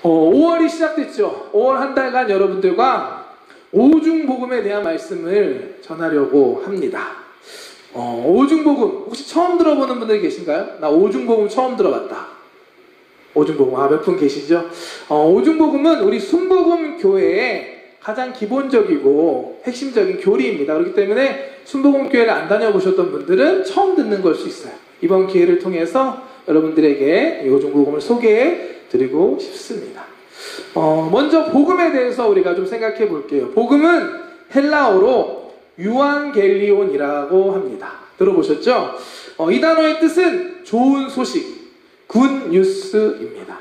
5월이 시작됐죠. 5월 한 달간 여러분들과 오중복음에 대한 말씀을 전하려고 합니다. 오중복음 혹시 처음 들어보는 분들 계신가요? 나 오중복음 처음 들어봤다. 오중복음 몇 분 계시죠? 오중복음은 우리 순복음 교회의 가장 기본적이고 핵심적인 교리입니다. 그렇기 때문에 순복음 교회를 안 다녀보셨던 분들은 처음 듣는 걸 수 있어요. 이번 기회를 통해서 여러분들에게 이 오중복음을 소개해 드리고 싶습니다. 먼저 복음에 대해서 우리가 좀 생각해 볼게요. 복음은 헬라어로 유앙겔리온이라고 합니다. 들어보셨죠? 이 단어의 뜻은 좋은 소식, 굿뉴스입니다.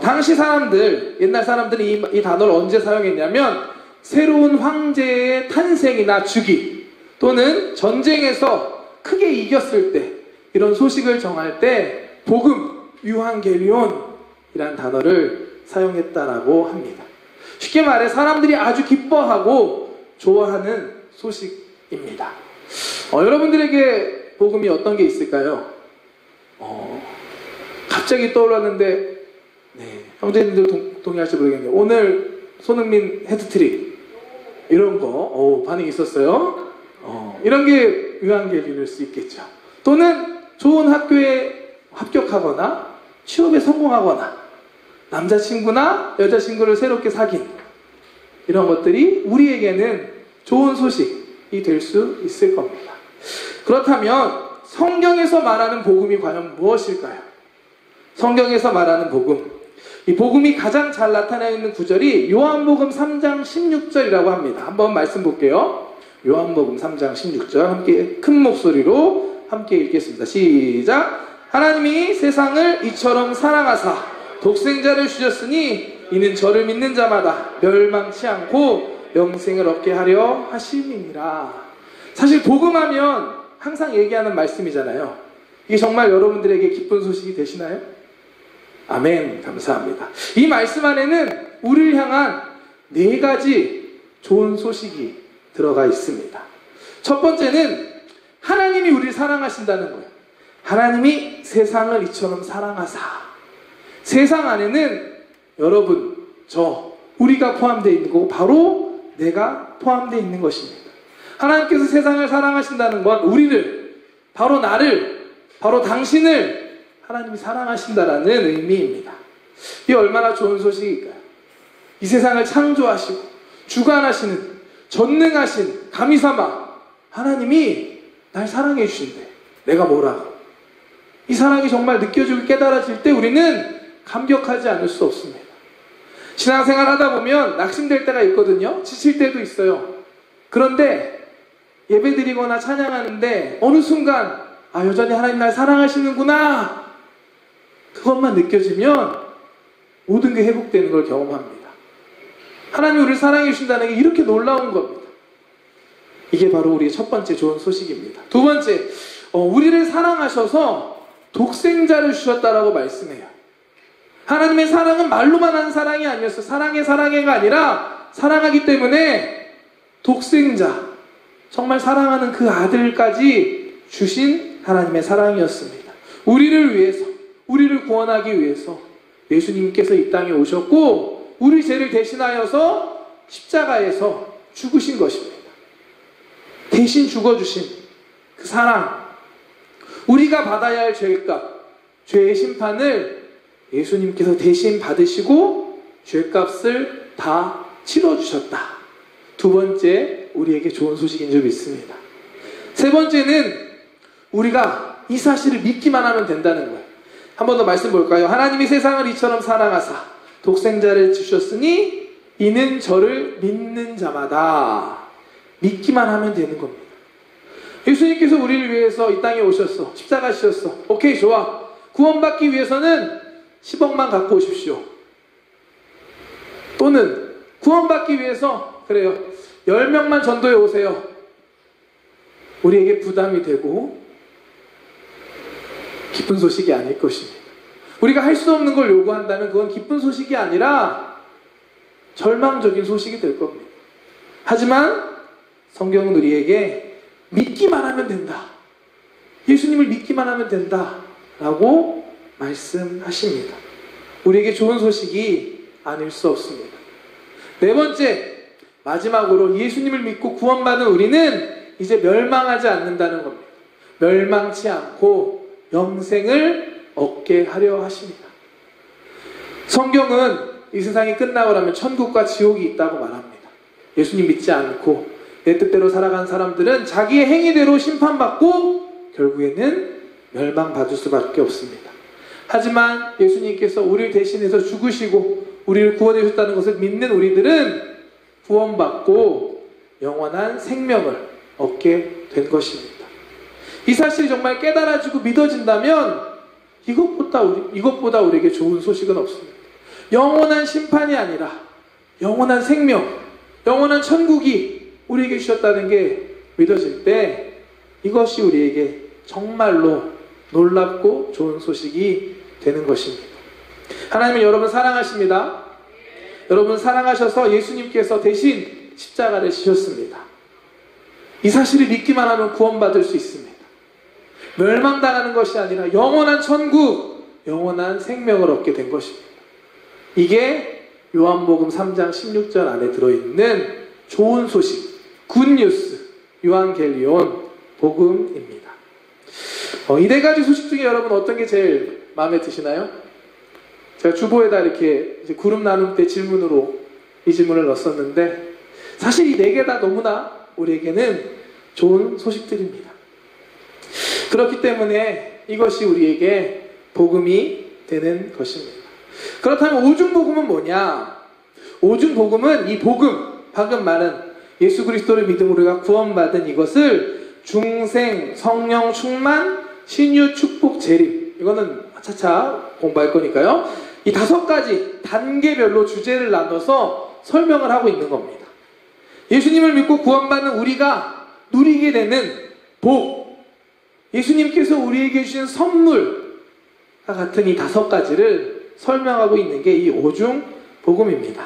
당시 사람들, 옛날 사람들이 이 단어를 언제 사용했냐면 새로운 황제의 탄생이나 즉위 또는 전쟁에서 크게 이겼을 때 이런 소식을 정할 때 복음, 유앙겔리온이라는 단어를 사용했다라고 합니다. 쉽게 말해 사람들이 아주 기뻐하고 좋아하는 소식입니다. 여러분들에게 복음이 어떤 게 있을까요? 갑자기 떠올랐는데 형제님들 동의할지 모르겠네요. 오늘 손흥민 헤드트릭 이런 거 반응이 있었어요. 이런 게 유앙겔리온일 수 있겠죠. 또는 좋은 학교에 합격하거나 취업에 성공하거나 남자친구나 여자친구를 새롭게 사귄 이런 것들이 우리에게는 좋은 소식이 될 수 있을 겁니다. 그렇다면 성경에서 말하는 복음이 과연 무엇일까요? 성경에서 말하는 복음, 이 복음이 가장 잘 나타나 있는 구절이 요한복음 3장 16절이라고 합니다. 한번 말씀 볼게요. 요한복음 3장 16절 함께 큰 목소리로 함께 읽겠습니다. 시작. 하나님이 세상을 이처럼 사랑하사 독생자를 주셨으니 이는 저를 믿는 자마다 멸망치 않고 영생을 얻게 하려 하심이니라. 사실 복음하면 항상 얘기하는 말씀이잖아요. 이게 정말 여러분들에게 기쁜 소식이 되시나요? 아멘. 감사합니다. 이 말씀 안에는 우리를 향한 4가지 좋은 소식이 들어가 있습니다. 첫 번째는 하나님이 우리를 사랑하신다는 거예요. 하나님이 세상을 이처럼 사랑하사. 세상 안에는 여러분, 우리가 포함되어 있는 거고 바로 내가 포함되어 있는 것입니다. 하나님께서 세상을 사랑하신다는 건 우리를, 바로 나를, 바로 당신을 하나님이 사랑하신다라는 의미입니다. 이게 얼마나 좋은 소식일까요? 이 세상을 창조하시고 주관하시는 전능하신 가미사마 하나님이 날 사랑해 주신대. 내가 뭐라고? 이 사랑이 정말 느껴지고 깨달아질 때 우리는 감격하지 않을 수 없습니다. 신앙생활 하다 보면 낙심될 때가 있거든요. 지칠 때도 있어요. 그런데 예배드리거나 찬양하는데 어느 순간 여전히 하나님 날 사랑하시는구나 그것만 느껴지면 모든 게 회복되는 걸 경험합니다. 하나님이 우리를 사랑해 주신다는 게 이렇게 놀라운 겁니다. 이게 바로 우리의 첫 번째 좋은 소식입니다. 두 번째, 우리를 사랑하셔서 독생자를 주셨다라고 말씀해요. 하나님의 사랑은 말로만 하는 사랑이 아니었어요. 사랑해가 아니라 사랑하기 때문에 독생자, 정말 사랑하는 그 아들까지 주신 하나님의 사랑이었습니다. 우리를 위해서, 우리를 구원하기 위해서 예수님께서 이 땅에 오셨고 우리 죄를 대신하여서 십자가에서 죽으신 것입니다. 대신 죽어주신 그 사랑, 우리가 받아야 할 죄값, 죄의 심판을 예수님께서 대신 받으시고 죄값을 다 치러주셨다. 두 번째, 우리에게 좋은 소식인 줄 믿습니다. 세 번째는 우리가 이 사실을 믿기만 하면 된다는 거예요. 한 번 더 말씀 볼까요? 하나님이 세상을 이처럼 사랑하사 독생자를 주셨으니 이는 저를 믿는 자마다. 믿기만 하면 되는 겁니다. 예수님께서 우리를 위해서 이 땅에 오셨어. 십자가 지셨어. 오케이, 좋아. 구원받기 위해서는 10억만 갖고 오십시오. 또는 구원받기 위해서 그래요, 10명만 전도해 오세요. 우리에게 부담이 되고 기쁜 소식이 아닐 것입니다. 우리가 할 수 없는 걸 요구한다면 그건 기쁜 소식이 아니라 절망적인 소식이 될 겁니다. 하지만 성경은 우리에게 믿기만 하면 된다, 예수님을 믿기만 하면 된다 라고 말씀하십니다. 우리에게 좋은 소식이 아닐 수 없습니다. 네 번째, 마지막으로 예수님을 믿고 구원받은 우리는 이제 멸망하지 않는다는 겁니다. 멸망치 않고 영생을 얻게 하려 하십니다. 성경은 이 세상이 끝나고 나면 천국과 지옥이 있다고 말합니다. 예수님 믿지 않고 내 뜻대로 살아간 사람들은 자기의 행위대로 심판받고 결국에는 멸망받을 수밖에 없습니다. 하지만 예수님께서 우리를 대신해서 죽으시고 우리를 구원해 주셨다는 것을 믿는 우리들은 구원받고 영원한 생명을 얻게 된 것입니다. 이 사실이 정말 깨달아지고 믿어진다면 이것보다 우리에게 좋은 소식은 없습니다. 영원한 심판이 아니라 영원한 생명, 영원한 천국이 우리에게 주셨다는 게 믿어질 때 이것이 우리에게 정말로 놀랍고 좋은 소식이 되는 것입니다. 하나님은 여러분 사랑하십니다. 여러분 사랑하셔서 예수님께서 대신 십자가를 지셨습니다. 이 사실을 믿기만 하면 구원받을 수 있습니다. 멸망당하는 것이 아니라 영원한 천국, 영원한 생명을 얻게 된 것입니다. 이게 요한복음 3장 16절 안에 들어있는 좋은 소식, 굿뉴스, 유한겔리온 복음입니다. 이 네 가지 소식 중에 여러분 어떤 게 제일 마음에 드시나요? 제가 주보에다 이렇게 이제 그룹 나눔 때 질문으로 이 질문을 넣었었는데 사실 이 네 개 다 너무나 우리에게는 좋은 소식들입니다. 그렇기 때문에 이것이 우리에게 복음이 되는 것입니다. 그렇다면 오중복음은 뭐냐? 오중복음은 이 복음, 방금 말한 예수 그리스도를 믿음 우리가 구원받은 이것을 중생, 성령 충만, 신유, 축복, 재림, 이거는 차차 공부할 거니까요. 이 5가지 단계별로 주제를 나눠서 설명을 하고 있는 겁니다. 예수님을 믿고 구원받는 우리가 누리게 되는 복, 예수님께서 우리에게 주신 선물과 같은 이 5가지를 설명하고 있는 게 이 오중 복음입니다.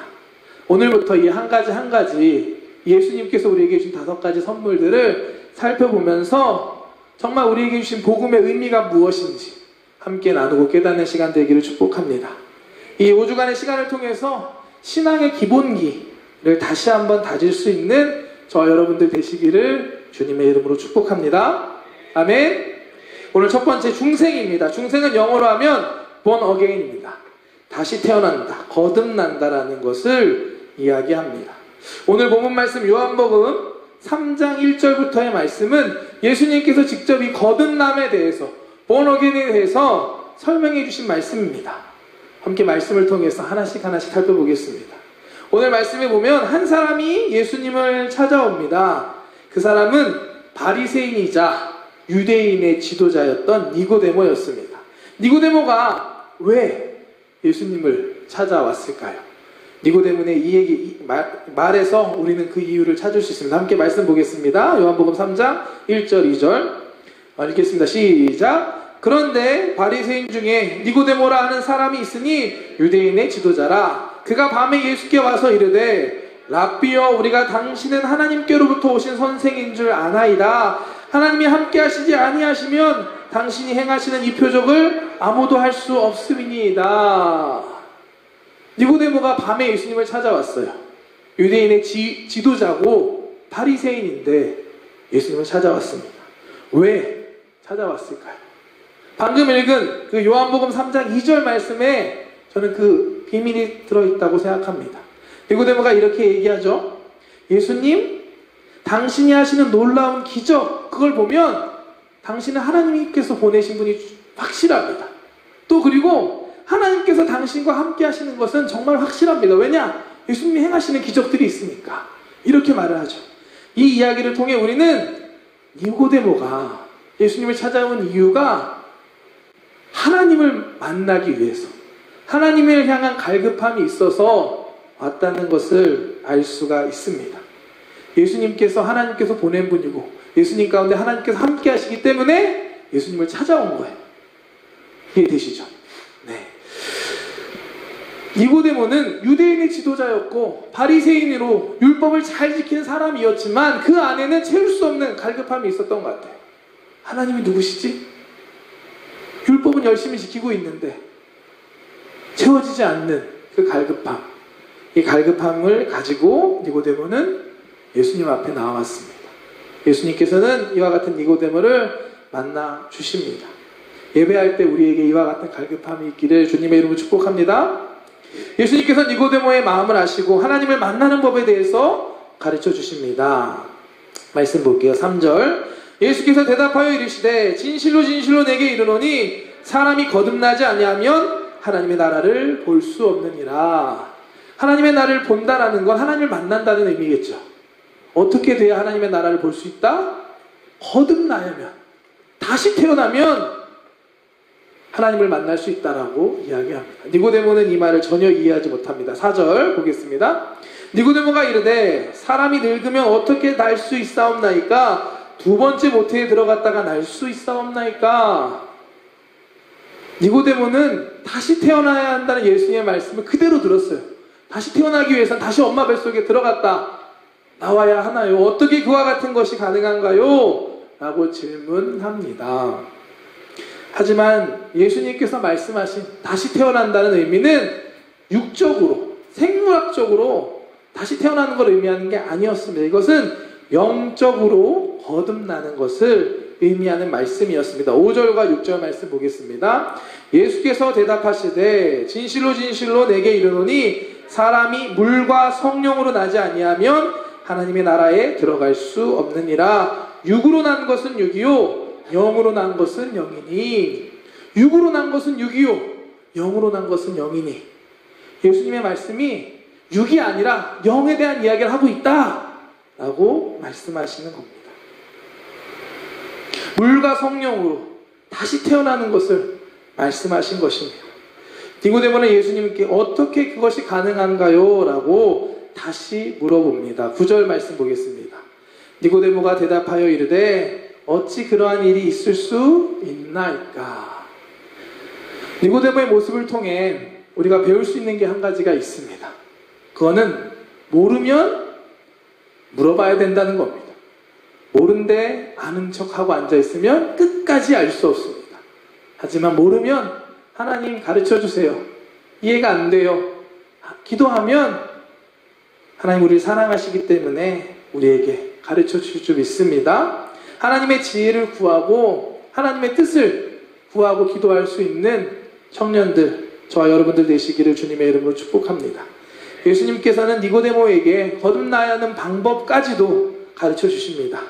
오늘부터 이 한 가지 한 가지 예수님께서 우리에게 주신 5가지 선물들을 살펴보면서 정말 우리에게 주신 복음의 의미가 무엇인지 함께 나누고 깨닫는 시간 되기를 축복합니다. 이 5주간의 시간을 통해서 신앙의 기본기를 다시 한번 다질 수 있는 저와 여러분들 되시기를 주님의 이름으로 축복합니다. 아멘. 오늘 첫 번째 중생입니다. 중생은 영어로 하면 born again입니다. 다시 태어난다, 거듭난다라는 것을 이야기합니다. 오늘 본문 말씀 요한복음 3장 1절부터의 말씀은 예수님께서 직접 이 거듭남에 대해서, born again에 대해서 설명해 주신 말씀입니다. 함께 말씀을 통해서 하나씩 살펴보겠습니다. 오늘 말씀에 보면 한 사람이 예수님을 찾아옵니다. 그 사람은 바리새인이자 유대인의 지도자였던 니고데모였습니다. 니고데모가 왜 예수님을 찾아왔을까요? 니고데모의 이 말에서 우리는 그 이유를 찾을 수 있습니다. 함께 말씀 보겠습니다. 요한복음 3장 1절 2절 읽겠습니다. 시작. 그런데 바리새인 중에 니고데모라 하는 사람이 있으니 유대인의 지도자라. 그가 밤에 예수께 와서 이르되 랍비여, 우리가 당신은 하나님께로부터 오신 선생인 줄 아나이다. 하나님이 함께 하시지 아니하시면 당신이 행하시는 이 표적을 아무도 할 수 없음이니이다. 니고데모가 밤에 예수님을 찾아왔어요. 유대인의 지도자고 바리새인인데 예수님을 찾아왔습니다. 왜 찾아왔을까요? 방금 읽은 그 요한복음 3장 2절 말씀에 저는 그 비밀이 들어있다고 생각합니다. 니고데모가 이렇게 얘기하죠. 예수님, 당신이 하시는 놀라운 기적, 그걸 보면 당신은 하나님께서 보내신 분이 확실합니다. 또 그리고 하나님께서 당신과 함께 하시는 것은 정말 확실합니다. 왜냐? 예수님이 행하시는 기적들이 있으니까. 이렇게 말을 하죠. 이 이야기를 통해 우리는 니고데모가 예수님을 찾아온 이유가 하나님을 만나기 위해서, 하나님을 향한 갈급함이 있어서 왔다는 것을 알 수가 있습니다. 예수님께서 하나님께서 보낸 분이고 예수님 가운데 하나님께서 함께 하시기 때문에 예수님을 찾아온 거예요. 이해되시죠? 네. 니고데모는 유대인의 지도자였고 바리새인으로 율법을 잘 지키는 사람이었지만 그 안에는 채울 수 없는 갈급함이 있었던 것 같아요. 하나님이 누구시지? 율법은 열심히 지키고 있는데 채워지지 않는 그 갈급함, 이 갈급함을 가지고 니고데모는 예수님 앞에 나왔습니다. 예수님께서는 이와 같은 니고데모를 만나 주십니다. 예배할 때 우리에게 이와 같은 갈급함이 있기를 주님의 이름으로 축복합니다. 예수님께서 니고데모의 마음을 아시고 하나님을 만나는 법에 대해서 가르쳐 주십니다. 말씀 볼게요. 3절. 예수께서 대답하여 이르시되 진실로 진실로 내게 이르노니 사람이 거듭나지 아니하면 하나님의 나라를 볼 수 없느니라. 하나님의 나라를 본다라는 건 하나님을 만난다는 의미겠죠. 어떻게 돼야 하나님의 나라를 볼 수 있다? 거듭나야면, 다시 태어나면 하나님을 만날 수 있다라고 이야기합니다. 니고데모는 이 말을 전혀 이해하지 못합니다. 4절 보겠습니다. 니고데모가 이르되 사람이 늙으면 어떻게 날 수 있사옵나이까? 두 번째 모태에 들어갔다가 날 수 있사옵나이까? 니고데모는 다시 태어나야 한다는 예수님의 말씀을 그대로 들었어요. 다시 태어나기 위해서는 다시 엄마 뱃속에 들어갔다 나와야 하나요? 어떻게 그와 같은 것이 가능한가요? 라고 질문합니다. 하지만 예수님께서 말씀하신 다시 태어난다는 의미는 육적으로, 생물학적으로 다시 태어나는 걸 의미하는 게 아니었습니다. 이것은 영적으로 거듭나는 것을 의미하는 말씀이었습니다. 5절과 6절 말씀 보겠습니다. 예수께서 대답하시되 진실로 진실로 내게 이르노니 사람이 물과 성령으로 나지 아니하면 하나님의 나라에 들어갈 수 없느니라. 육으로 난 것은 육이요 영으로 난 것은 영이니. 육으로 난 것은 육이요 영으로 난 것은 영이니. 예수님의 말씀이 육이 아니라 영에 대한 이야기를 하고 있다 라고 말씀하시는 겁니다. 물과 성령으로 다시 태어나는 것을 말씀하신 것입니다. 니고데모는 예수님께 어떻게 그것이 가능한가요? 라고 다시 물어봅니다. 9절 말씀 보겠습니다. 니고데모가 대답하여 이르되 어찌 그러한 일이 있을 수 있나이까? 니고데모의 모습을 통해 우리가 배울 수 있는 게 한 가지가 있습니다. 그거는 모르면 물어봐야 된다는 겁니다. 모른데 아는 척하고 앉아있으면 끝까지 알 수 없습니다. 하지만 모르면 하나님 가르쳐주세요. 이해가 안 돼요. 기도하면 하나님 우리를 사랑하시기 때문에 우리에게 가르쳐주실 줄 믿습니다. 하나님의 지혜를 구하고 하나님의 뜻을 구하고 기도할 수 있는 청년들, 저와 여러분들 되시기를 주님의 이름으로 축복합니다. 예수님께서는 니고데모에게 거듭나야 하는 방법까지도 가르쳐 주십니다.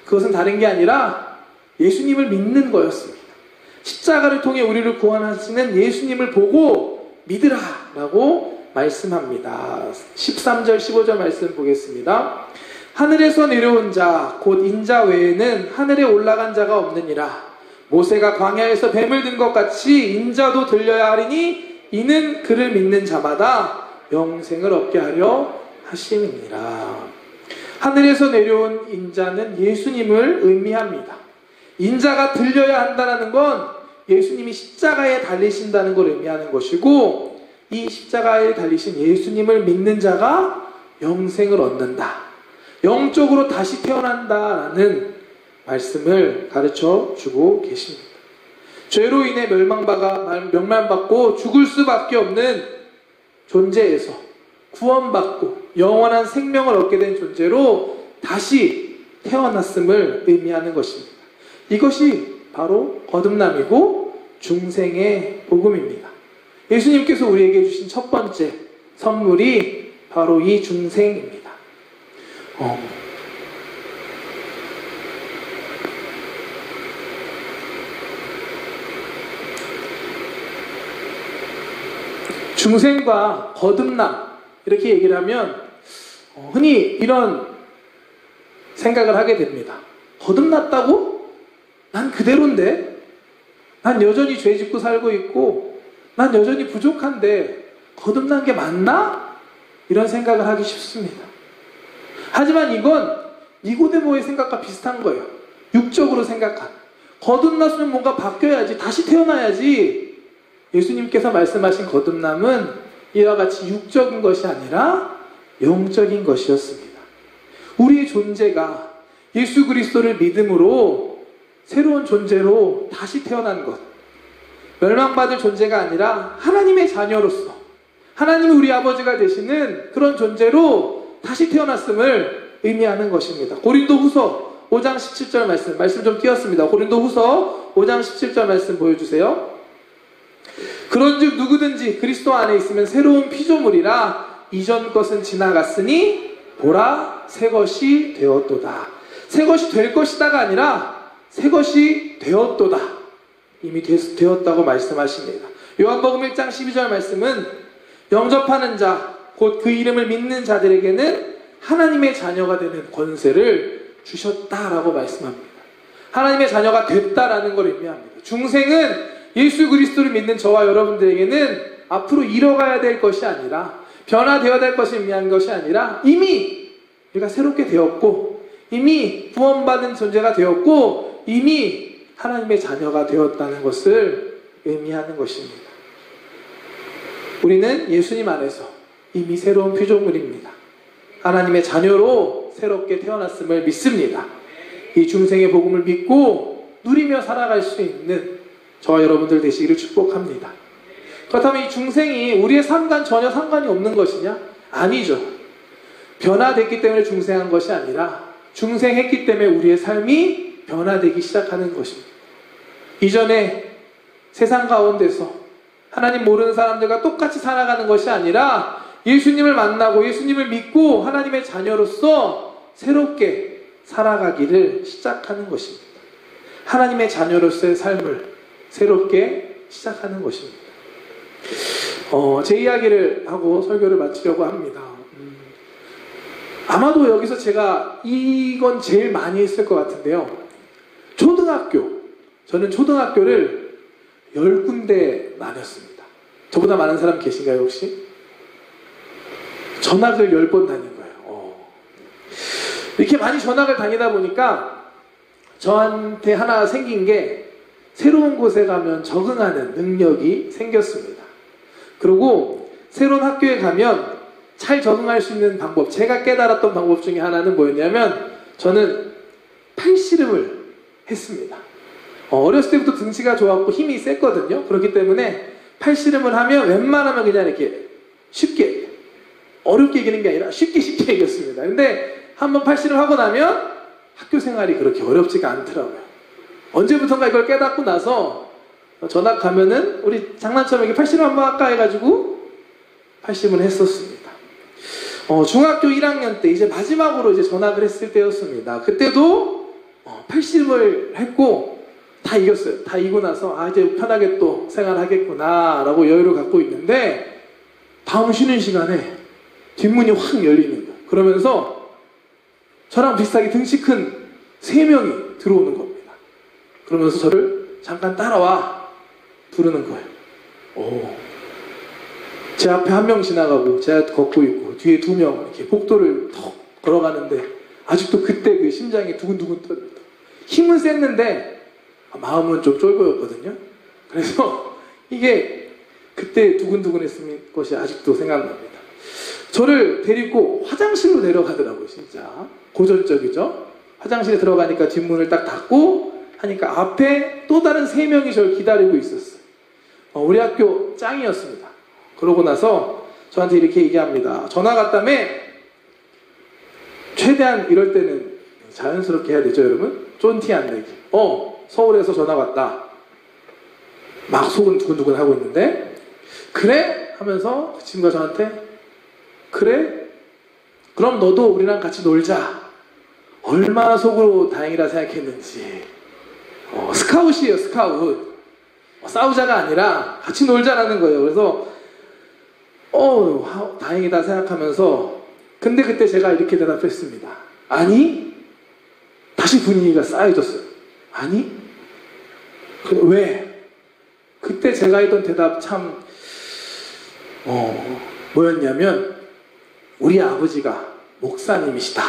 그것은 다른 게 아니라 예수님을 믿는 거였습니다. 십자가를 통해 우리를 구원하시는 예수님을 보고 믿으라 라고 말씀합니다. 13절 15절 말씀 보겠습니다. 하늘에서 내려온 자 곧 인자 외에는 하늘에 올라간 자가 없느니라. 모세가 광야에서 뱀을 든 것 같이 인자도 들려야 하리니 이는 그를 믿는 자마다 영생을 얻게 하려 하심이니라. 하늘에서 내려온 인자는 예수님을 의미합니다. 인자가 들려야 한다는 건 예수님이 십자가에 달리신다는 걸 의미하는 것이고, 이 십자가에 달리신 예수님을 믿는 자가 영생을 얻는다, 영적으로 다시 태어난다라는 말씀을 가르쳐 주고 계십니다. 죄로 인해 멸망받고 죽을 수밖에 없는 존재에서 구원받고 영원한 생명을 얻게 된 존재로 다시 태어났음을 의미하는 것입니다. 이것이 바로 거듭남이고 중생의 복음입니다. 예수님께서 우리에게 주신 첫 번째 선물이 바로 이 중생입니다. 중생과 거듭남 이렇게 얘기를 하면 흔히 이런 생각을 하게 됩니다. 거듭났다고? 난 그대로인데? 난 여전히 죄 짓고 살고 있고 난 여전히 부족한데 거듭난 게 맞나? 이런 생각을 하기 쉽습니다. 하지만 이건 니고데모의 생각과 비슷한 거예요. 육적으로 생각한. 거듭났으면 뭔가 바뀌어야지, 다시 태어나야지. 예수님께서 말씀하신 거듭남은 이와 같이 육적인 것이 아니라 영적인 것이었습니다. 우리의 존재가 예수 그리스도를 믿음으로 새로운 존재로 다시 태어난 것, 멸망받을 존재가 아니라 하나님의 자녀로서 하나님이 우리 아버지가 되시는 그런 존재로 다시 태어났음을 의미하는 것입니다. 고린도후서 5장 17절 말씀 좀 띄웠습니다. 고린도후서 5장 17절 말씀 보여주세요. 그런즉 누구든지 그리스도 안에 있으면 새로운 피조물이라 이전 것은 지나갔으니 보라 새 것이 되었도다. 새 것이 될 것이다가 아니라 새 것이 되었도다. 이미 되었다고 말씀하십니다. 요한복음 1장 12절 말씀은 영접하는 자, 곧 그 이름을 믿는 자들에게는 하나님의 자녀가 되는 권세를 주셨다라고 말씀합니다. 하나님의 자녀가 됐다라는 걸 의미합니다. 중생은 예수 그리스도를 믿는 저와 여러분들에게는 앞으로 이뤄가야 될 것이 아니라 변화되어야 될 것을 의미한 것이 아니라 이미 우리가 새롭게 되었고 이미 구원받은 존재가 되었고 이미 하나님의 자녀가 되었다는 것을 의미하는 것입니다. 우리는 예수님 안에서 이미 새로운 피조물입니다. 하나님의 자녀로 새롭게 태어났음을 믿습니다. 이 중생의 복음을 믿고 누리며 살아갈 수 있는 저와 여러분들 되시기를 축복합니다. 그렇다면 이 중생이 우리의 삶과 전혀 상관이 없는 것이냐? 아니죠. 변화됐기 때문에 중생한 것이 아니라 중생했기 때문에 우리의 삶이 변화되기 시작하는 것입니다. 이전에 세상 가운데서 하나님 모르는 사람들과 똑같이 살아가는 것이 아니라 예수님을 만나고 예수님을 믿고 하나님의 자녀로서 새롭게 살아가기를 시작하는 것입니다. 하나님의 자녀로서의 삶을 새롭게 시작하는 것입니다. 제 이야기를 하고 설교를 마치려고 합니다. 아마도 여기서 제가 이건 제일 많이 했을 것 같은데요. 저는 초등학교를 10군데 다녔습니다. 저보다 많은 사람 계신가요 혹시? 전학을 10번 다닌 거예요. 이렇게 많이 전학을 다니다 보니까 저한테 하나 생긴 게 새로운 곳에 가면 적응하는 능력이 생겼습니다. 그리고 새로운 학교에 가면 잘 적응할 수 있는 방법, 제가 깨달았던 방법 중에 하나는 뭐였냐면 저는 팔씨름을 했습니다. 어렸을 때부터 등치가 좋았고 힘이 셌거든요. 그렇기 때문에 팔씨름을 하면 웬만하면 그냥 이렇게 쉽게, 어렵게 이기는 게 아니라 쉽게 이겼습니다. 근데 한번 팔씨름 하고 나면 학교 생활이 그렇게 어렵지가 않더라고요. 언제부턴가 이걸 깨닫고 나서 전학 가면은 우리 장난처럼 이렇게 팔씨름 한번 할까 해가지고 팔씨름을 했었습니다. 중학교 1학년 때 이제 마지막으로 이제 전학을 했을 때였습니다. 그때도 팔씨름을 했고 다 이겼어요. 다 이기고 나서 이제 편하게 또 생활하겠구나 라고 여유를 갖고 있는데 다음 쉬는 시간에 뒷문이 확 열리는 거예요. 그러면서 저랑 비슷하게 등치 큰 3명이 들어오는 겁니다. 그러면서 저를 잠깐 따라와 부르는 거예요. 제 앞에 한 명 지나가고 제가 걷고 있고 뒤에 2명 이렇게 복도를 턱 걸어가는데 아직도 그때 그 심장이 두근두근 떨립니다. 힘은 셌는데 마음은 좀 쫄보였거든요. 그래서 이게 그때 두근두근했던 것이 아직도 생각납니다. 저를 데리고 화장실로 데려가더라고요. 진짜 고전적이죠. 화장실에 들어가니까 뒷문을 딱 닫고 하니까 앞에 또 다른 3명이 저를 기다리고 있었어요. 우리 학교 짱이었습니다. 그러고 나서 저한테 이렇게 얘기합니다. 전화 갔다며 최대한 이럴 때는 자연스럽게 해야 되죠, 여러분? 쫀티 안 내기. 서울에서 전화 왔다. 막 속은 두근두근 하고 있는데 그래? 하면서 그 친구가 저한테 그래? 그럼 너도 우리랑 같이 놀자. 얼마나 속으로 다행이라 생각했는지. 스카웃이에요, 스카웃. 싸우자가 아니라 같이 놀자라는 거예요. 그래서 다행이다 생각하면서 근데 그때 제가 이렇게 대답했습니다. 아니? 다시 분위기가 싸해졌어요. 아니? 왜? 그때 제가 했던 대답 참 뭐였냐면 우리 아버지가 목사님이시다.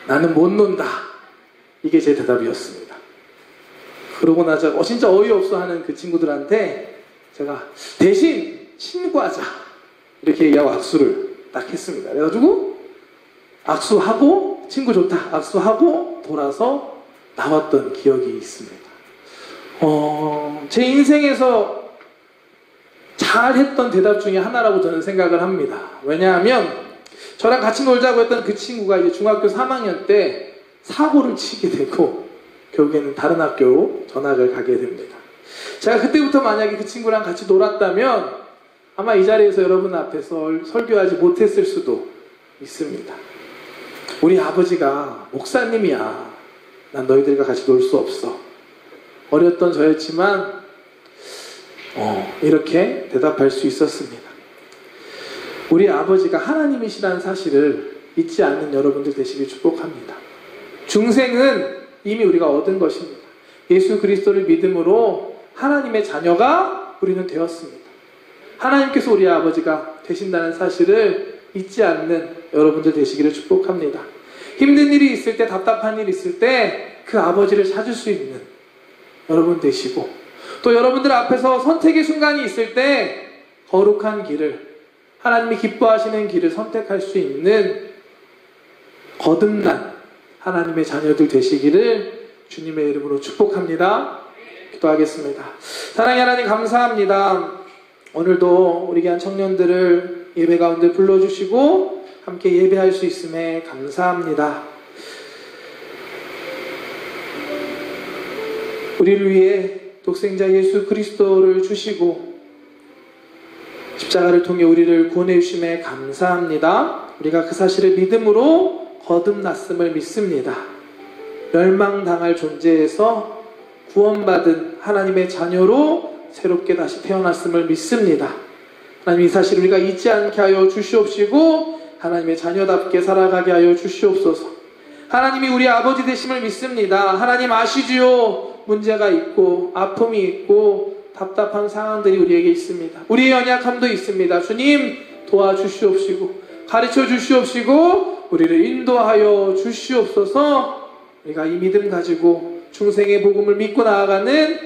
나는 못 논다. 이게 제 대답이었습니다. 그러고 나서 진짜 어이없어 하는 그 친구들한테 제가 대신 친구하자 이렇게 얘기하고 악수를 딱 했습니다. 그래가지고 악수하고 친구 좋다 악수하고 돌아서 나왔던 기억이 있습니다. 제 인생에서 잘했던 대답 중에 하나라고 저는 생각을 합니다. 왜냐하면 저랑 같이 놀자고 했던 그 친구가 이제 중학교 3학년 때 사고를 치게 되고 결국에는 다른 학교로 전학을 가게 됩니다. 제가 그때부터 만약에 그 친구랑 같이 놀았다면 아마 이 자리에서 여러분 앞에서 설교하지 못했을 수도 있습니다. 우리 아버지가 목사님이야. 난 너희들과 같이 놀 수 없어. 어렸던 저였지만 이렇게 대답할 수 있었습니다. 우리 아버지가 하나님이시라는 사실을 잊지 않는 여러분들 되시길 축복합니다. 중생은 이미 우리가 얻은 것입니다. 예수 그리스도를 믿음으로 하나님의 자녀가 우리는 되었습니다. 하나님께서 우리 아버지가 되신다는 사실을 잊지 않는 여러분들 되시기를 축복합니다. 힘든 일이 있을 때, 답답한 일이 있을 때 그 아버지를 찾을 수 있는 여러분 되시고, 또 여러분들 앞에서 선택의 순간이 있을 때 거룩한 길을, 하나님이 기뻐하시는 길을 선택할 수 있는 거듭난 하나님의 자녀들 되시기를 주님의 이름으로 축복합니다. 기도하겠습니다. 사랑의 하나님, 감사합니다. 오늘도 우리 귀한 청년들을 예배 가운데 불러주시고 함께 예배할 수 있음에 감사합니다. 우리를 위해 독생자 예수 그리스도를 주시고 십자가를 통해 우리를 구원해 주심에 감사합니다. 우리가 그 사실을 믿음으로 거듭났음을 믿습니다. 멸망당할 존재에서 구원받은 하나님의 자녀로 새롭게 다시 태어났음을 믿습니다. 하나님, 이 사실 우리가 잊지 않게 하여 주시옵시고 하나님의 자녀답게 살아가게 하여 주시옵소서. 하나님이 우리 아버지 되심을 믿습니다. 하나님 아시지요? 문제가 있고 아픔이 있고 답답한 상황들이 우리에게 있습니다. 우리의 연약함도 있습니다. 주님 도와주시옵시고 가르쳐 주시옵시고 우리를 인도하여 주시옵소서. 우리가 이 믿음 가지고 중생의 복음을 믿고 나아가는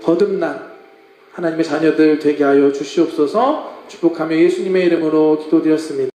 거듭난 하나님의 자녀들 되게 하여 주시옵소서. 축복하며 예수님의 이름으로 기도드렸습니다.